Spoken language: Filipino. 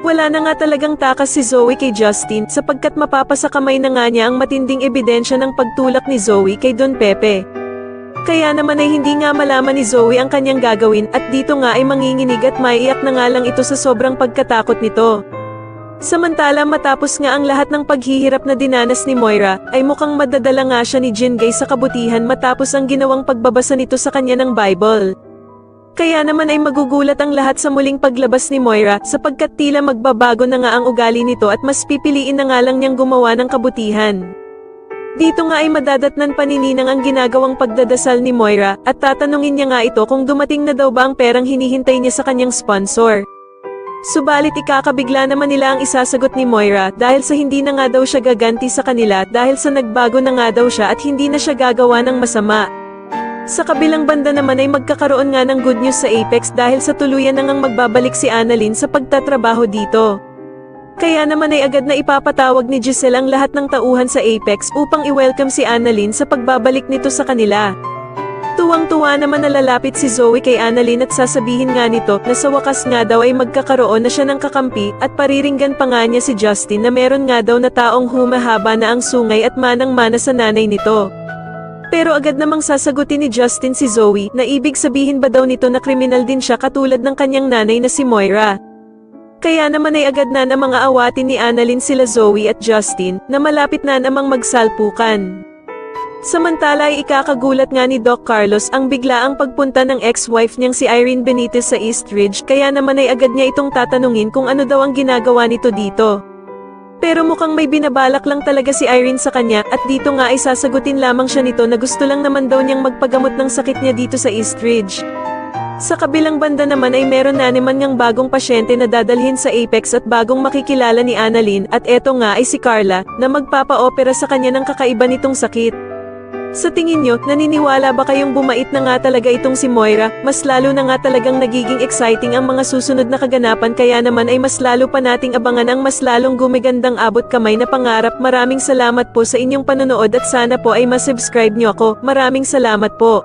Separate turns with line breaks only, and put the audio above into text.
Wala na nga talagang takas si Zoe kay Justin sapagkat mapapasakamay na nga niya ang matinding ebidensya ng pagtulak ni Zoe kay Don Pepe. Kaya naman ay hindi nga malaman ni Zoe ang kanyang gagawin at dito nga ay manginginig at maiiyak na nga lang ito sa sobrang pagkatakot nito. Samantala matapos nga ang lahat ng paghihirap na dinanas ni Moira, ay mukhang madadala nga siya ni Jingay sa kabutihan matapos ang ginawang pagbabasa nito sa kanya ng Bible. Kaya naman ay magugulat ang lahat sa muling paglabas ni Moira sapagkat tila magbabago na nga ang ugali nito at mas pipiliin na nga lang niyang gumawa ng kabutihan. Dito nga ay madadatnan pa ni Ninang ang ginagawang pagdadasal ni Moira at tatanungin niya nga ito kung dumating na daw ba ang perang hinihintay niya sa kanyang sponsor. Subalit ikakabigla naman nila ang isasagot ni Moira dahil sa hindi na nga daw siya gaganti sa kanila dahil sa nagbago na nga daw siya at hindi na siya gagawa ng masama. Sa kabilang banda naman ay magkakaroon nga ng good news sa Apex dahil sa tuluyan na ngang magbabalik si Annalyn sa pagtatrabaho dito. Kaya naman ay agad na ipapatawag ni Giselle ang lahat ng tauhan sa Apex upang i-welcome si Annalyn sa pagbabalik nito sa kanila. Tuwang-tuwa naman na lalapit si Zoe kay Annalyn at sasabihin nga nito na sa wakas nga daw ay magkakaroon na siya ng kakampi at pariringgan pa nga niya si Justin na meron nga daw na taong humahaba na ang sungay at manang-mana sa nanay nito. Pero agad namang sasagutin ni Justin si Zoe na ibig sabihin ba daw nito na kriminal din siya katulad ng kanyang nanay na si Moira. Kaya naman ay agad na mga awatin ni Annalyn sila Zoe at Justin na malapit na namang magsalpukan. Samantala ay ikakagulat nga ni Doc Carlos ang biglaang pagpunta ng ex-wife niyang si Irene Benitez sa East Ridge kaya naman ay agad niya itong tatanungin kung ano daw ang ginagawa nito dito. Pero mukhang may binabalak lang talaga si Irene sa kanya at dito nga ay sasagutin lamang siya nito na gusto lang naman daw niyang magpagamot ng sakit niya dito sa East Ridge. Sa kabilang banda naman ay meron na naman niyang bagong pasyente na dadalhin sa Apex at bagong makikilala ni Annalyn at eto nga ay si Carla na magpapa-opera sa kanya ng kakaiba nitong sakit. Sa tingin nyo, naniniwala ba kayong bumait na nga talaga itong si Moira? Mas lalo na nga talagang nagiging exciting ang mga susunod na kaganapan kaya naman ay mas lalo pa nating abangan ang mas lalong gumigandang abot kamay na pangarap. Maraming salamat po sa inyong panonood at sana po ay masubscribe nyo ako. Maraming salamat po.